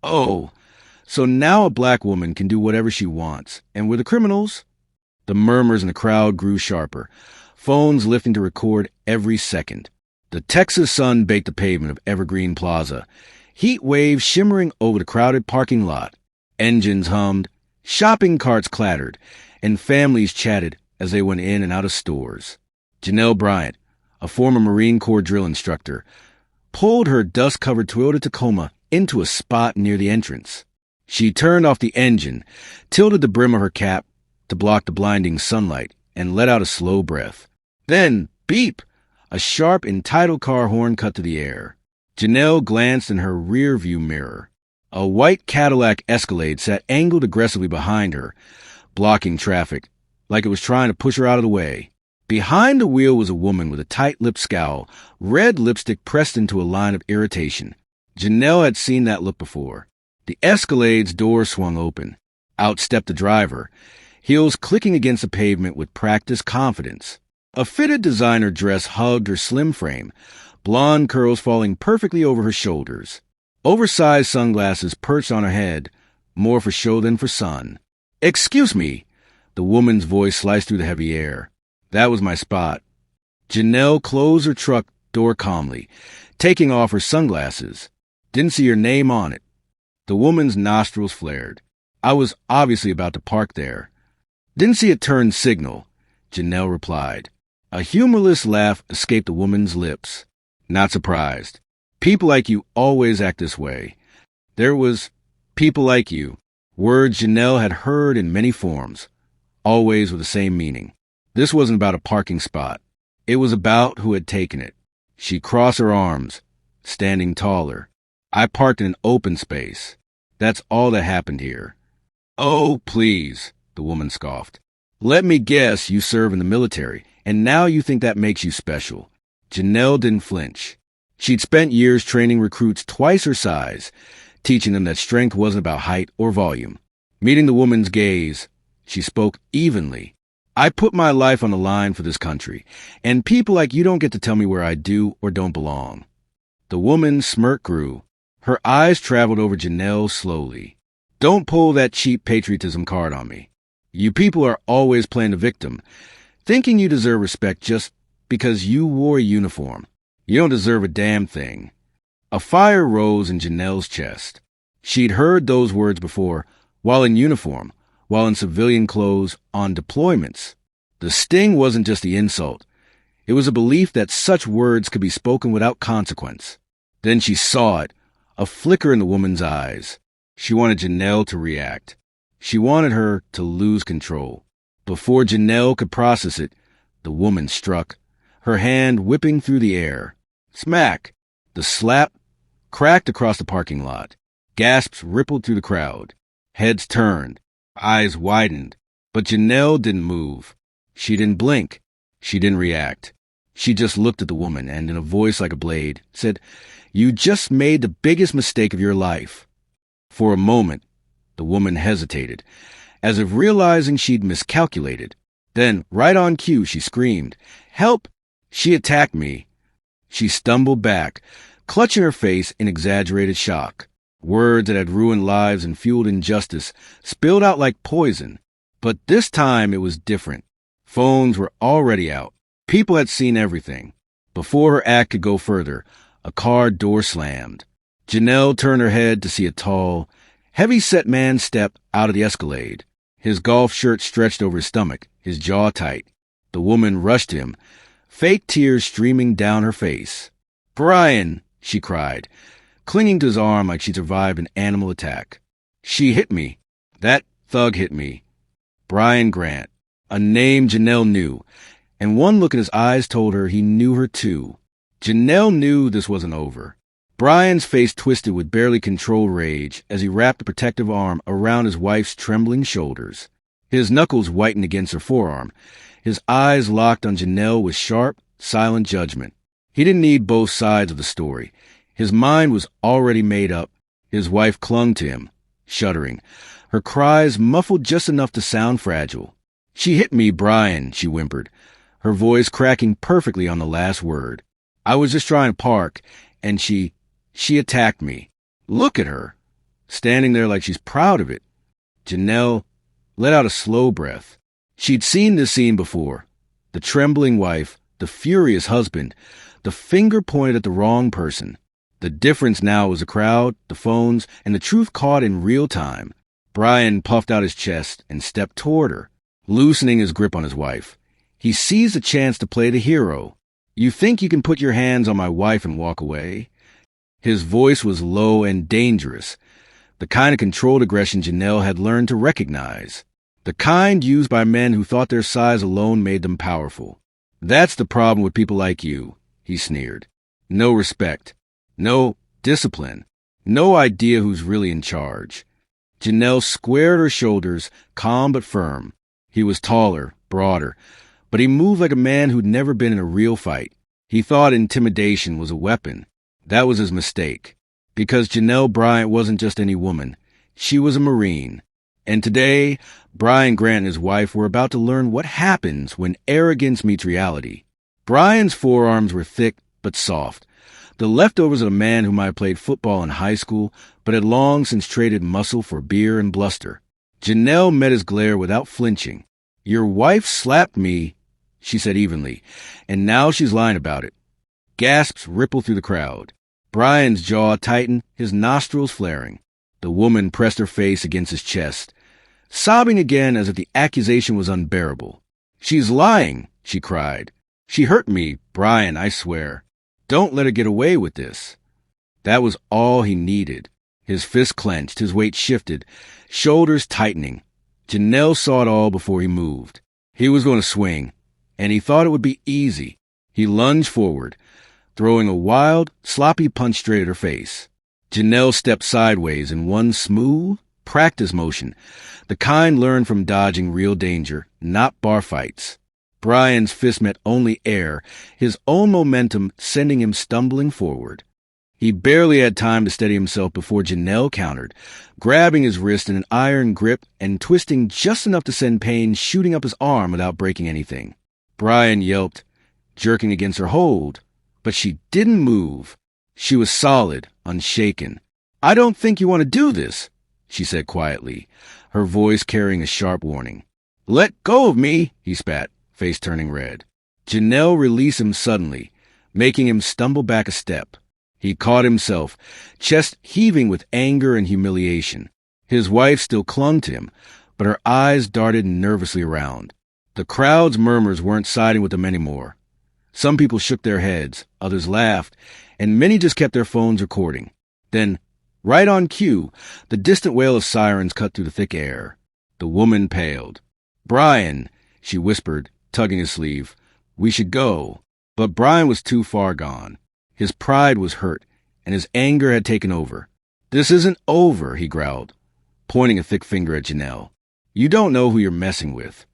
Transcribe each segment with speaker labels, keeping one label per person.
Speaker 1: Oh, so now a black woman can do whatever she wants. And we're the criminals? The murmurs in the crowd grew sharper, phones lifting to record every second. The Texas sun baked the pavement of Evergreen Plaza, heat waves shimmering over the crowded parking lot. Engines hummed, shopping carts clattered, and families chatted as they went in and out of stores. Janelle Bryant, a former Marine Corps drill instructor, pulled her dust-covered Toyota Tacoma into a spot near the entrance. She turned off the engine, tilted the brim of her cap to block the blinding sunlight, and let out a slow breath. Then, beep! A sharp, entitled car horn cut to the air. Janelle glanced in her rear-view mirror. A white Cadillac Escalade sat angled aggressively behind her, blocking traffic, like it was trying to push her out of the way. Behind the wheel was a woman with a tight-lipped scowl, red lipstick pressed into a line of irritation. Janelle had seen that look before. The Escalade's door swung open. Out stepped the driver, heels clicking against the pavement with practiced confidence. A fitted designer dress hugged her slim frame, blonde curls falling perfectly over her shoulders. Oversized sunglasses perched on her head, more for show than for sun. "Excuse me," the woman's voice sliced through the heavy air. That was my spot. Janelle closed her truck door calmly, taking off her sunglasses. Didn't see your name on it. The woman's nostrils flared. I was obviously about to park there. Didn't see a turn signal, Janelle replied. A humorless laugh escaped the woman's lips. Not surprised. People like you always act this way. There was people like you, words Janelle had heard in many forms, always with the same meaning. This wasn't about a parking spot. It was about who had taken it. She crossed her arms, standing taller. I parked in an open space. That's all that happened here. Oh, please, the woman scoffed. Let me guess you serve in the military, and now you think that makes you special. Janelle didn't flinch. She'd spent years training recruits twice her size, teaching them that strength wasn't about height or volume. Meeting the woman's gaze, she spoke evenly. I put my life on the line for this country, and people like you don't get to tell me where I do or don't belong. The woman's smirk grew. Her eyes traveled over Janelle slowly. Don't pull that cheap patriotism card on me. You people are always playing the victim, thinking you deserve respect just because you wore a uniform. You don't deserve a damn thing. A fire rose in Janelle's chest. She'd heard those words before, while in uniform, while in civilian clothes, on deployments. The sting wasn't just the insult. It was a belief that such words could be spoken without consequence. Then she saw it, a flicker in the woman's eyes. She wanted Janelle to react. She wanted her to lose control. Before Janelle could process it, the woman struck, her hand whipping through the air. Smack! The slap cracked across the parking lot. Gasps rippled through the crowd. Heads turned. Eyes widened. But Janelle didn't move. She didn't blink. She didn't react. She just looked at the woman and, in a voice like a blade, said, "You just made the biggest mistake of your life." For a moment, the woman hesitated, as if realizing she'd miscalculated. Then, right on cue, she screamed, "Help! She attacked me." She stumbled back, clutching her face in exaggerated shock. Words that had ruined lives and fueled injustice spilled out like poison. But this time it was different. Phones were already out. People had seen everything. Before her act could go further, a car door slammed. Janelle turned her head to see a tall, heavy-set man step out of the Escalade. His golf shirt stretched over his stomach, his jaw tight. The woman rushed him, fake tears streaming down her face. "Brian!" she cried, clinging to his arm like she'd survived an animal attack. "She hit me. That thug hit me." Brian Grant, a name Janelle knew, and one look in his eyes told her he knew her too. Janelle knew this wasn't over. Brian's face twisted with barely controlled rage as he wrapped a protective arm around his wife's trembling shoulders. His knuckles whitened against her forearm. His eyes locked on Janelle with sharp, silent judgment. He didn't need both sides of the story. His mind was already made up. His wife clung to him, shuddering, her cries muffled just enough to sound fragile. "She hit me, Brian," she whimpered, her voice cracking perfectly on the last word. "I was just trying to park, and she attacked me. Look at her." standing there like she's proud of it. Janelle let out a slow breath. She'd seen this scene before. The trembling wife, the furious husband, the finger pointed at the wrong person. The difference now was the crowd, the phones, and the truth caught in real time. Brian puffed out his chest and stepped toward her, loosening his grip on his wife. He seized a chance to play the hero. "You think you can put your hands on my wife and walk away?" His voice was low and dangerous, the kind of controlled aggression Janelle had learned to recognize, the kind used by men who thought their size alone made them powerful. "That's the problem with people like you," he sneered. "No respect, no discipline, no idea who's really in charge." Janelle squared her shoulders, calm but firm. He was taller, broader, but he moved like a man who'd never been in a real fight. He thought intimidation was a weapon. That was his mistake, because Janelle Bryant wasn't just any woman. She was a Marine. And today, Brian Grant and his wife were about to learn what happens when arrogance meets reality. Brian's forearms were thick but soft, the leftovers of a man who might have played football in high school but had long since traded muscle for beer and bluster. Janelle met his glare without flinching. "Your wife slapped me," she said evenly, "and now she's lying about it." Gasps rippled through the crowd. Brian's jaw tightened, his nostrils flaring. The woman pressed her face against his chest, sobbing again as if the accusation was unbearable. "She's lying," she cried. "She hurt me, Brian, I swear. Don't let her get away with this." That was all he needed. His fist clenched, his weight shifted, shoulders tightening. Janelle saw it all before he moved. He was going to swing, and he thought it would be easy. He lunged forward, throwing a wild, sloppy punch straight at her face. Janelle stepped sideways in one smooth, practice motion, the kind learned from dodging real danger, not bar fights. Brian's fist met only air, his own momentum sending him stumbling forward. He barely had time to steady himself before Janelle countered, grabbing his wrist in an iron grip and twisting just enough to send pain shooting up his arm without breaking anything. Brian yelped, jerking against her hold, but she didn't move. She was solid, unshaken. "I don't think you want to do this," she said quietly, her voice carrying a sharp warning. "Let go of me," he spat, face turning red. Janelle released him suddenly, making him stumble back a step. He caught himself, chest heaving with anger and humiliation. His wife still clung to him, but her eyes darted nervously around. The crowd's murmurs weren't siding with them anymore. Some people shook their heads, others laughed, and many just kept their phones recording. Then, right on cue, the distant wail of sirens cut through the thick air. The woman paled. "Brian," she whispered, tugging his sleeve, "we should go." But Brian was too far gone. His pride was hurt, and his anger had taken over. "This isn't over," he growled, pointing a thick finger at Janelle. "You don't know who you're messing with."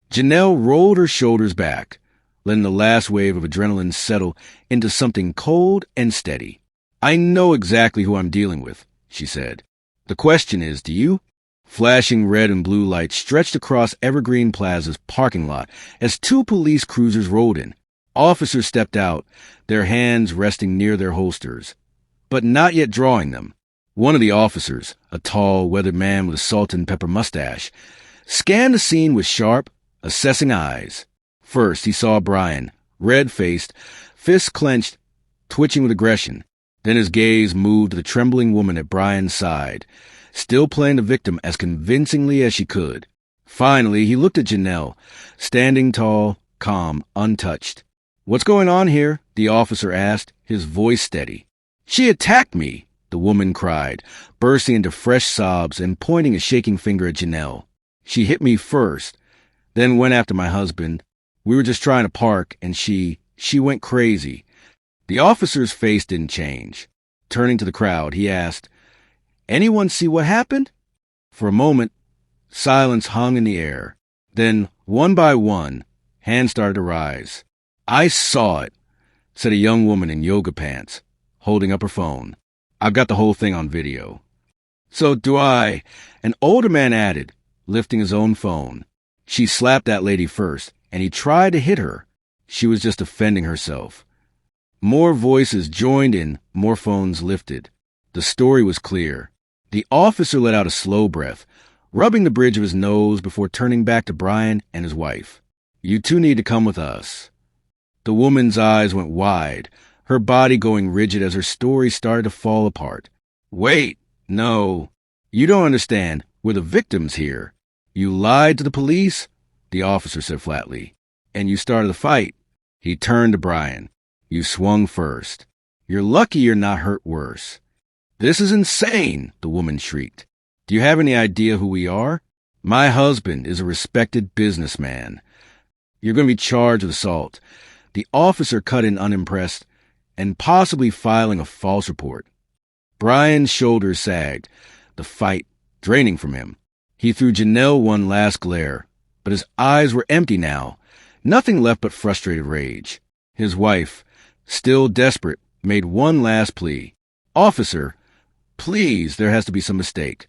Speaker 1: Janelle rolled her shoulders back, letting the last wave of adrenaline settle into something cold and steady. "I know exactly who I'm dealing with," she said. "The question is, do you?" Flashing red and blue lights stretched across Evergreen Plaza's parking lot as two police cruisers rolled in. Officers stepped out, their hands resting near their holsters, but not yet drawing them. One of the officers, a tall, weathered man with a salt and pepper mustache, scanned the scene with sharp, assessing eyes. First, he saw Brian, red-faced, fists clenched, twitching with aggression. Then his gaze moved to the trembling woman at Brian's side, still playing the victim as convincingly as she could. Finally, he looked at Janelle, standing tall, calm, untouched. "What's going on here?" the officer asked, his voice steady. "She attacked me," the woman cried, bursting into fresh sobs and pointing a shaking finger at Janelle. "She hit me first, then went after my husband. We were just trying to park, and she went crazy." The officer's face didn't change. Turning to the crowd, he asked, "Anyone see what happened?" For a moment, silence hung in the air. Then, one by one, hands started to rise. "I saw it," said a young woman in yoga pants, holding up her phone. "I've got the whole thing on video." "So do I," an older man added, lifting his own phone. "She slapped that lady first, and he tried to hit her. She was just defending herself." More voices joined in, more phones lifted. The story was clear. The officer let out a slow breath, rubbing the bridge of his nose before turning back to Brian and his wife. "You two need to come with us." The woman's eyes went wide, her body going rigid as her story started to fall apart. "Wait, no. You don't understand. We're the victims here. You lied to the police," the officer said flatly. "And you started the fight." He turned to Brian. "You swung first. You're lucky you're not hurt worse." "This is insane," the woman shrieked. "Do you have any idea who we are? My husband is a respected businessman. You're going to be charged with assault." The officer cut in unimpressed, "and possibly filing a false report." Brian's shoulders sagged, the fight draining from him. He threw Janelle one last glare, but his eyes were empty now, nothing left but frustrated rage. His wife, still desperate, made one last plea. "Officer, please, there has to be some mistake."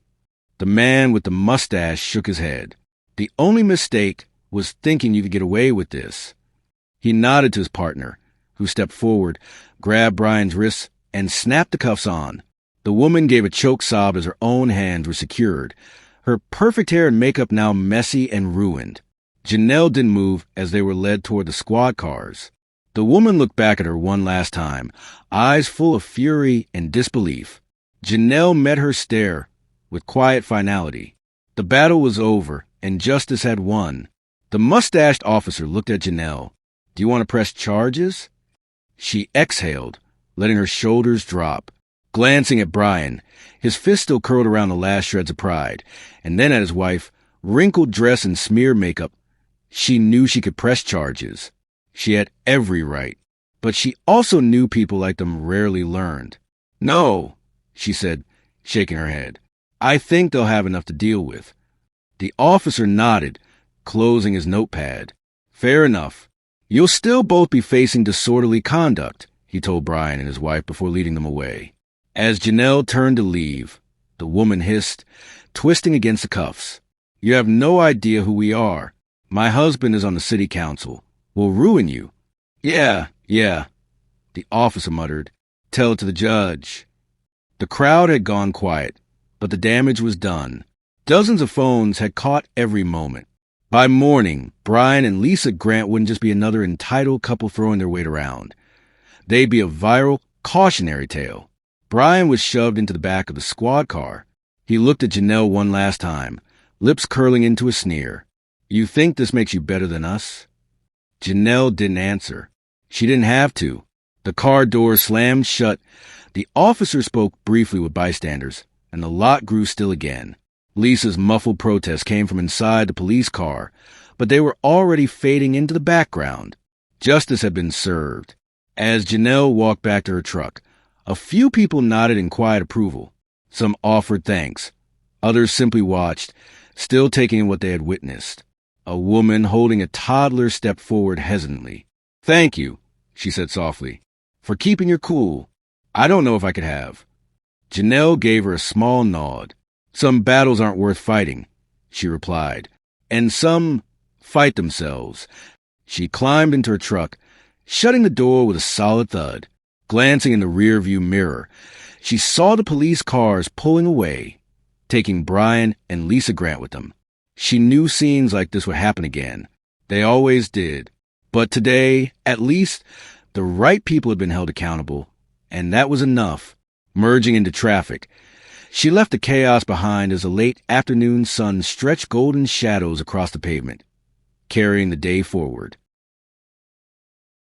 Speaker 1: The man with the mustache shook his head. "The only mistake was thinking you could get away with this." He nodded to his partner, who stepped forward, grabbed Brian's wrists, and snapped the cuffs on. The woman gave a choked sob as her own hands were secured, her perfect hair and makeup now messy and ruined. Janelle didn't move as they were led toward the squad cars. The woman looked back at her one last time, eyes full of fury and disbelief. Janelle met her stare with quiet finality. The battle was over, and justice had won. The mustached officer looked at Janelle. "Do you want to press charges?" She exhaled, letting her shoulders drop, glancing at Brian, his fist still curled around the last shreds of pride, and then at his wife, wrinkled dress and smear makeup. She knew she could press charges. She had every right, but she also knew people like them rarely learned. "No," she said, shaking her head. "I think they'll have enough to deal with." The officer nodded, closing his notepad. "Fair enough. You'll still both be facing disorderly conduct," he told Brian and his wife before leading them away. As Janelle turned to leave, the woman hissed, twisting against the cuffs. "You have no idea who we are. My husband is on the city council. We'll ruin you." Yeah, the officer muttered. "Tell it to the judge." The crowd had gone quiet, but the damage was done. Dozens of phones had caught every moment. By morning, Brian and Lisa Grant wouldn't just be another entitled couple throwing their weight around. They'd be a viral, cautionary tale. Brian was shoved into the back of the squad car. He looked at Janelle one last time, lips curling into a sneer. "You think this makes you better than us?" Janelle didn't answer. She didn't have to. The car doors slammed shut. The officer spoke briefly with bystanders, and the lot grew still again. Lisa's muffled protest came from inside the police car, but they were already fading into the background. Justice had been served. As Janelle walked back to her truck, a few people nodded in quiet approval. Some offered thanks. Others simply watched, still taking in what they had witnessed. A woman holding a toddler stepped forward hesitantly. "Thank you," she said softly, "for keeping your cool. I don't know if I could have." Janelle gave her a small nod. "Some battles aren't worth fighting," she replied, "and some fight themselves." She climbed into her truck, shutting the door with a solid thud. Glancing in the rearview mirror, she saw the police cars pulling away, taking Brian and Lisa Grant with them. She knew scenes like this would happen again. They always did. But today, at least, the right people had been held accountable, and that was enough. Merging into traffic, she left the chaos behind as the late afternoon sun stretched golden shadows across the pavement, carrying the day forward.